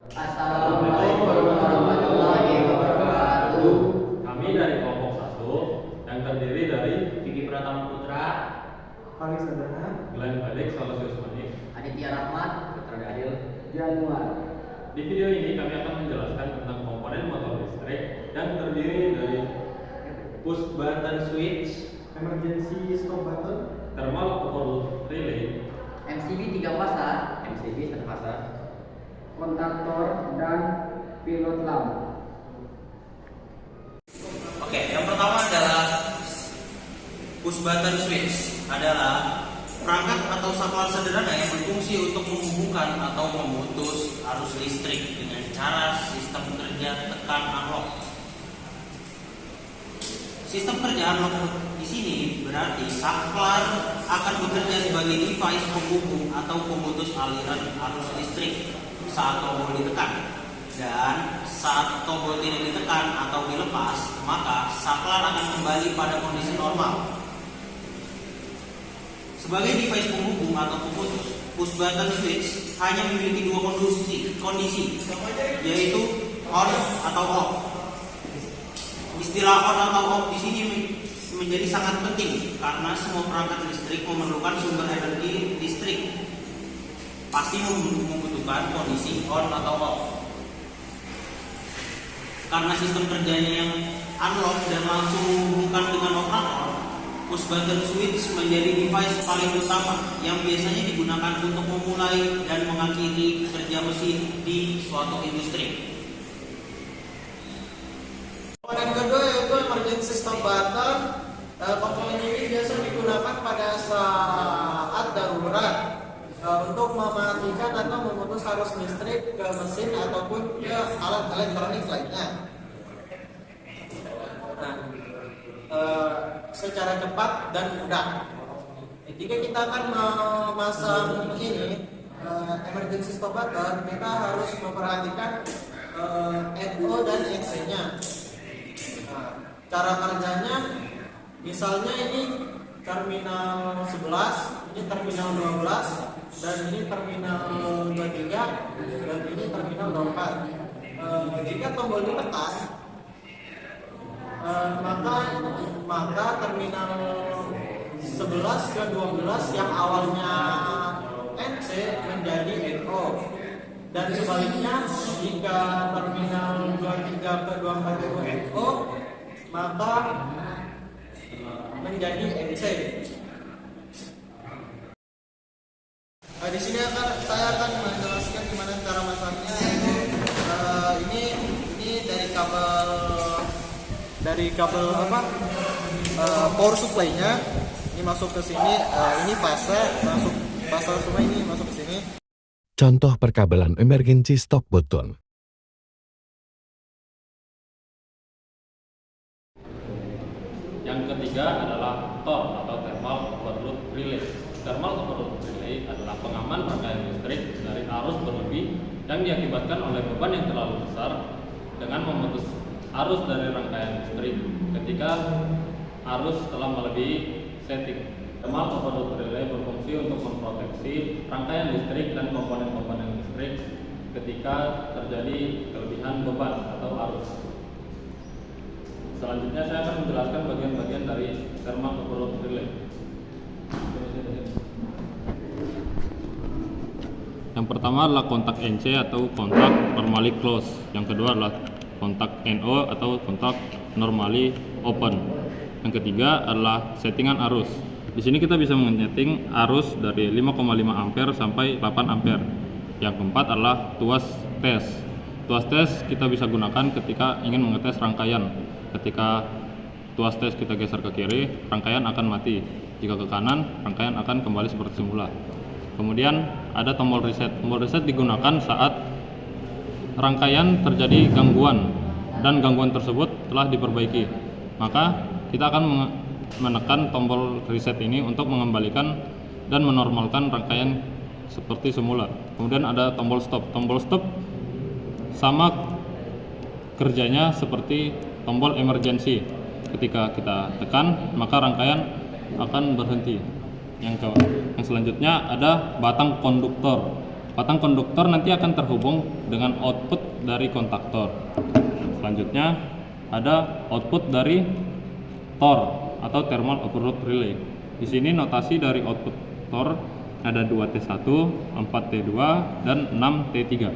Assalamualaikum warahmatullahi wabarakatuh. Kami dari kelompok 1 yang terdiri dari Vicky Pratama Putra, Paling sederhana, Glenn Felix, Salosius Manik. Aditya Rahmat, Putra Adil. Januar. Di video ini kami akan menjelaskan tentang komponen motor listrik yang terdiri dari push button switch, Emergency stop button, thermal overload relay, MCB 3 fasa, MCB satu fasa. kontaktor, dan pilot lamp. Oke, yang pertama adalah push button switch, adalah perangkat atau saklar sederhana yang berfungsi untuk menghubungkan atau memutus arus listrik dengan cara sistem kerja tekan analog. Sistem kerja analog di sini berarti saklar akan bekerja sebagai device penghubung atau pemutus aliran arus listrik saat tombol ditekan. Dan saat tombol tidak ditekan atau dilepas, maka saklar akan kembali pada kondisi normal. Sebagai device penghubung atau pemutus, push button switch hanya memiliki dua kondisi, yaitu on atau off. Istilah on atau off di sini menjadi sangat penting karena semua perangkat listrik memerlukan sumber energi listrik. Pasti membutuhkan kondisi on atau off. Karena sistem kerjanya yang analog dan langsung menghubungkan dengan operator, push button switch menjadi device paling utama yang biasanya digunakan untuk memulai dan mengakhiri kerja mesin di suatu industri. Komponen kedua yaitu emergency stop button. Komponen ini biasa digunakan pada saat darurat untuk mematikan atau memutus arus listrik ke mesin ataupun ke alat elektronik lainnya. Nah, secara cepat dan mudah. Jika kita akan memasang ini emergency stop button, kita harus memperhatikan NO dan NC-nya. Nah, cara kerjanya, misalnya ini terminal 11, ini terminal 12, dan ini terminal 23, dan ini terminal 24. Jika tombol ditekan, maka terminal 11 ke 12 yang awalnya NC menjadi NO, dan sebaliknya jika terminal 23 ke 24 itu NO maka menjadi NC. Di sini saya akan menjelaskan gimana cara masangnya. Ini dari kabel apa? Power supply-nya ini masuk ke sini. Ini fase semua ini masuk ke sini. Contoh perkabelan emergency stop button. Yang ketiga adalah TOR atau thermal overload relay. Thermal overload relay adalah pengaman rangkaian listrik dari arus berlebih yang diakibatkan oleh beban yang terlalu besar dengan memutus arus dari rangkaian listrik ketika arus telah melebihi setting. Thermal overload relay berfungsi untuk memproteksi rangkaian listrik dan komponen-komponen listrik ketika terjadi kelebihan beban atau arus. Selanjutnya saya akan menjelaskan bagian-bagian dari thermal overload relay. Yang pertama adalah kontak NC atau kontak normally close. Yang kedua adalah kontak NO atau kontak normally open. Yang ketiga adalah settingan arus. Di sini kita bisa menyeting arus dari 5,5 ampere sampai 8 ampere. Yang keempat adalah tuas tes. Tuas tes kita bisa gunakan ketika ingin mengetes rangkaian. Ketika tuas tes kita geser ke kiri, rangkaian akan mati. Jika ke kanan, rangkaian akan kembali seperti semula. Kemudian ada tombol reset. Tombol reset digunakan saat rangkaian terjadi gangguan dan gangguan tersebut telah diperbaiki. Maka kita akan menekan tombol reset ini untuk mengembalikan dan menormalkan rangkaian seperti semula. Kemudian ada tombol stop. Tombol stop sama kerjanya seperti tombol emergency. Ketika kita tekan, maka rangkaian akan berhenti. Yang selanjutnya ada batang konduktor. Batang konduktor nanti akan terhubung dengan output dari kontaktor. Selanjutnya ada output dari TOR atau thermal overload relay. Di sini notasi dari output TOR ada 2T1, 4T2, dan 6T3.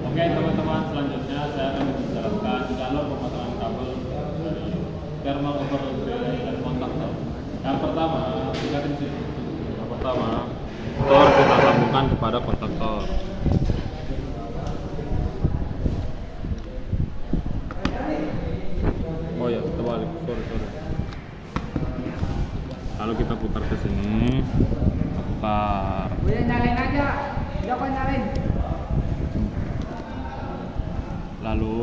Oke teman-teman, selanjutnya saya akan menjelaskan jalur pemasangan kabel dari thermal overload relay dan kontaktor. Yang pertama, TOR kita sambungkan kepada kontaktor. Oh ya, terbalik. Sorry. Lalu kita putar ke sini. Putar. Udah nyalain aja. Udah kok nyalain. Lalu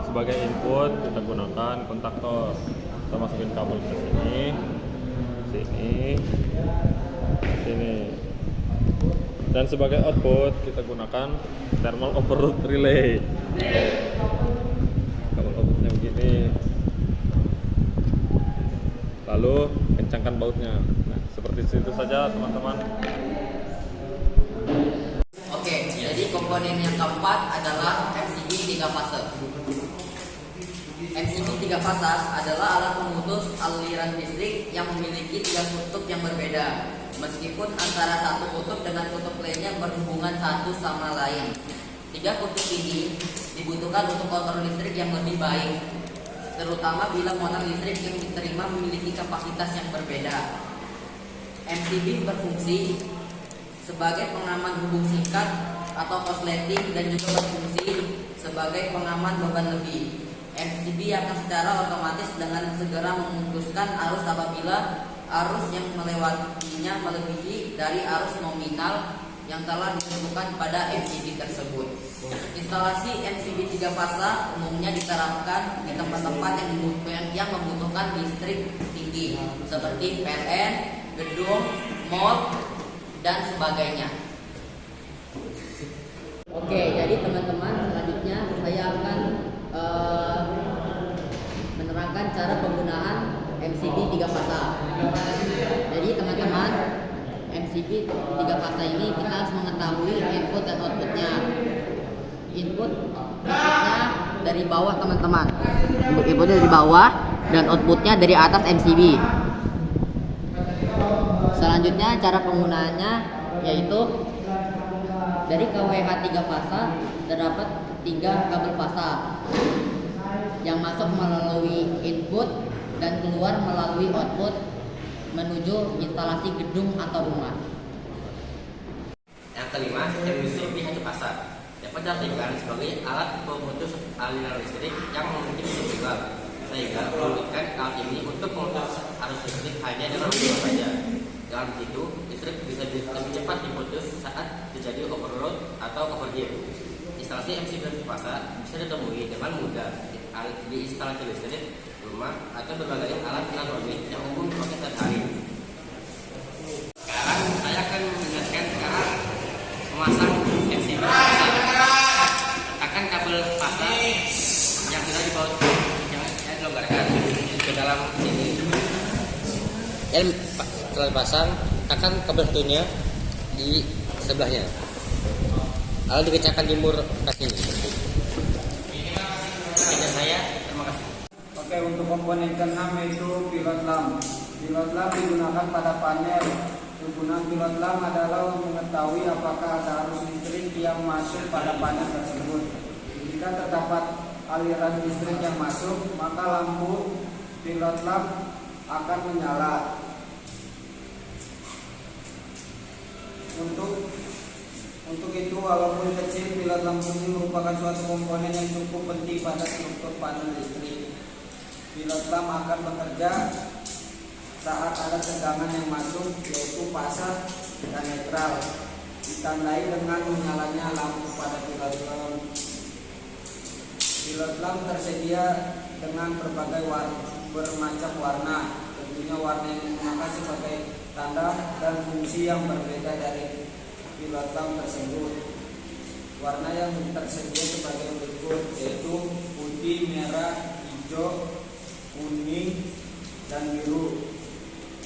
sebagai input kita gunakan kontaktor. Kita masukin kabel ke sini. Dan sebagai output kita gunakan thermal overload relay. Kabel outputnya begini. Lalu kencangkan bautnya. Nah, seperti itu saja teman-teman. Oke, jadi komponen yang keempat adalah MCB 3 fase. MCB 3 fase adalah alat pemutus aliran listrik yang memiliki 3 kutub yang berbeda, meskipun antara satu kutub dengan kutub lainnya berhubungan satu sama lain. 3 kutub ini dibutuhkan untuk kontrol listrik yang lebih baik, terutama bila motor listrik yang diterima memiliki kapasitas yang berbeda. MCB berfungsi sebagai pengaman hubung singkat atau korsleting dan juga berfungsi sebagai pengaman beban lebih. MCB akan secara otomatis dengan segera memutuskan arus apabila arus yang melewatinya melebihi dari arus nominal yang telah ditentukan pada MCB tersebut. Instalasi MCB 3 fase umumnya diterapkan di tempat-tempat yang membutuhkan listrik tinggi seperti PLN, gedung, mall, dan sebagainya. Oke, jadi teman-teman, selanjutnya saya akan menerangkan cara penggunaan MCB 3 fase. Jadi teman-teman, MCB 3 fase ini kita harus mengetahui input dan outputnya. Inputnya dari bawah teman-teman. Inputnya dari bawah dan outputnya dari atas MCB. Selanjutnya cara penggunaannya yaitu dari KWH 3 fase terdapat 3 kabel fase yang masuk melalui input dan keluar melalui output menuju instalasi gedung atau rumah. Yang kelima, MCB 1 fase dapat diartikan sebagai alat pemutus aliran listrik yang memiliki fungsi tunggal, sehingga memungkinkan alat ini untuk memutus arus listrik hanya dengan membuat saja. Dengan begitu, listrik bisa lebih cepat diputus saat terjadi overload atau overheat. Instalasi MCB 1 fase bisa ditemui dengan mudah di instalasi listrik, rumah, atau berbagai alat elektronik yang umum dipakai sehari-hari. Sekarang saya akan menjelaskan cara memasang MCB 1 fase. Letakkan kabel fase yang sudah dibaut yang saya dilonggarkan ke dalam sini. Dan setelah dipasang, akan kabel satunya di sebelahnya. Lalu dikencangkan jemur ke sini. Sekian saya, terima kasih. Oke, untuk komponen ke-6 yaitu pilot lamp. Pilot lamp digunakan pada panel. Kegunaan pilot lamp adalah mengetahui apakah ada arus listrik yang masuk pada panel tersebut. Jika terdapat aliran listrik yang masuk, maka lampu pilot lamp akan menyala. Untuk itu, walaupun kecil, pilot lampu ini merupakan suatu komponen yang cukup penting pada struktur panel listrik. Pilot lamp akan bekerja saat ada tegangan yang masuk, yaitu fase dan netral, ditandai dengan menyalanya lampu pada pilot lamp. Pilot lamp tersedia dengan berbagai bermacam warna. Tentunya warna yang digunakan sebagai tanda dan fungsi yang berbeda dari pilot lamp tersebut. Warna yang tersedia sebagai berikut, yaitu putih, merah, hijau, kuning, dan biru.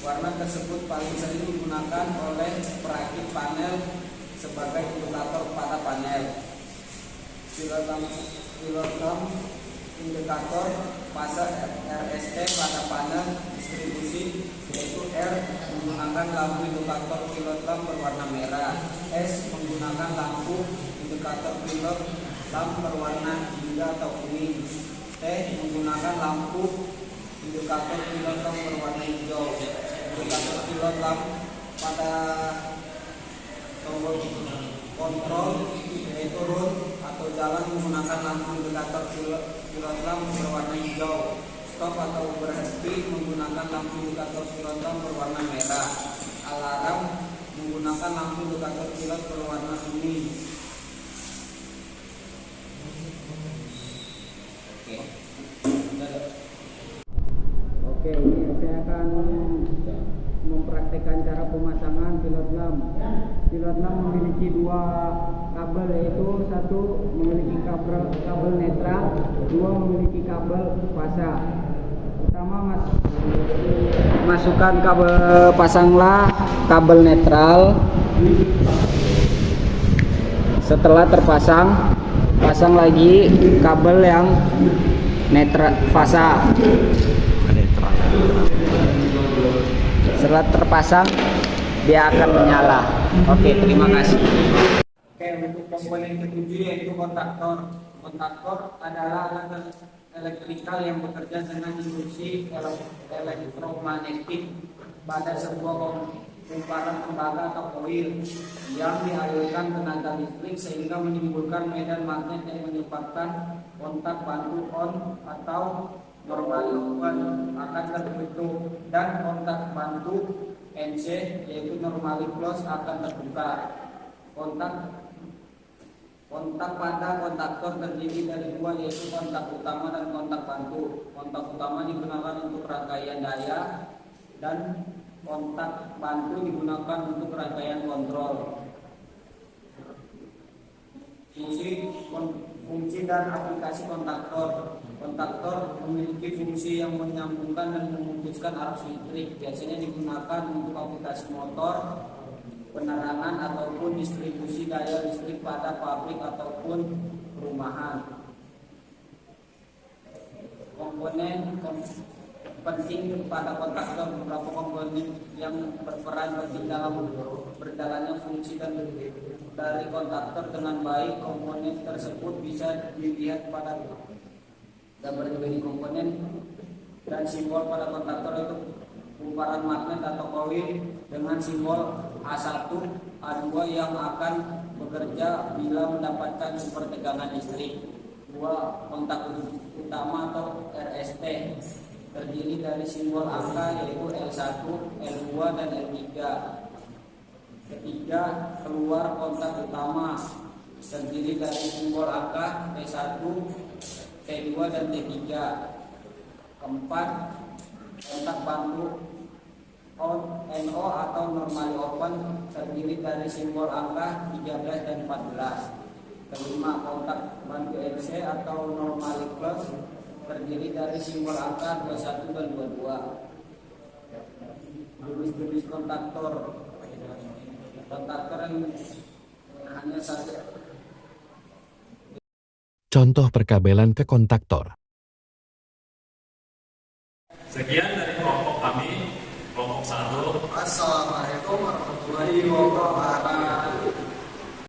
Warna tersebut paling sering digunakan oleh perakit panel sebagai indikator pada panel. Kilogram indikator fase RST pada panel distribusi, yaitu R menggunakan lampu indikator kilogram berwarna merah, S menggunakan lampu indikator kilogram berwarna hijau atau kuning, T menggunakan lampu indikator kilogram berwarna hijau. Indikator kilogram pada tombol kontrol yaitu root atau jalan menggunakan lampu indikator kilogram berwarna hijau. Stop atau berhenti menggunakan lampu indikator kilogram berwarna merah. Alarm menggunakan lampu indikator kilogram berwarna kuning. Oke, ini saya akan mempraktekkan cara pemasangan pilot lamp. Pilot lamp memiliki dua kabel, yaitu satu memiliki kabel netral, dua memiliki kabel fasa. Pertama masukkan pasanglah kabel netral. Setelah terpasang, pasang lagi kabel yang netral fasa. Setelah terpasang, dia akan menyala. Oke, terima kasih. Oke, untuk komponen ketujuh yaitu kontaktor. Kontaktor adalah alat elektrikal yang bekerja dengan induksi elektromagnetik pada sebuah kumparan tembaga atau koil yang dialirkan tenaga listrik sehingga menimbulkan medan magnet yang menyebabkan kontak bantu on atau normally open akan tertutup dan kontak bantu NC yaitu normally close akan terbuka. Kontak pada kontaktor terdiri dari dua, yaitu kontak utama dan kontak bantu. Kontak utama digunakan untuk rangkaian daya dan kontak bantu digunakan untuk rangkaian kontrol. Fungsi dan aplikasi kontaktor. Kontaktor memiliki fungsi yang menyambungkan dan memutuskan arus listrik. Biasanya digunakan untuk aplikasi motor, penerangan ataupun distribusi daya listrik pada pabrik ataupun perumahan. Komponen penting pada kontaktor, beberapa komponen yang berperan penting dalam berjalannya fungsi dan dari kontaktor dengan baik. Komponen tersebut bisa dilihat pada gambar di komponen dan simbol pada kontaktor itu kumparan magnet atau koil dengan simbol A1, A2 yang akan bekerja bila mendapatkan sumber tegangan listrik. 2. Kontak utama atau RST terdiri dari simbol angka yaitu L1, L2 dan L3. Ketiga, keluar kontak utama terdiri dari simbol angka T1, T2 dan T3. Keempat, kontak bantu NO atau normally open terdiri dari simbol angka 13 dan 14. Kelima, kontak bantu NC atau normally close terdiri dari simbol angka 21 dan 22. Jenis-jenis kontaktor yang hanya satu. Contoh perkabelan ke kontaktor. Sekian dari kelompok kami, kelompok 1. Assalamualaikum warahmatullahi wabarakatuh.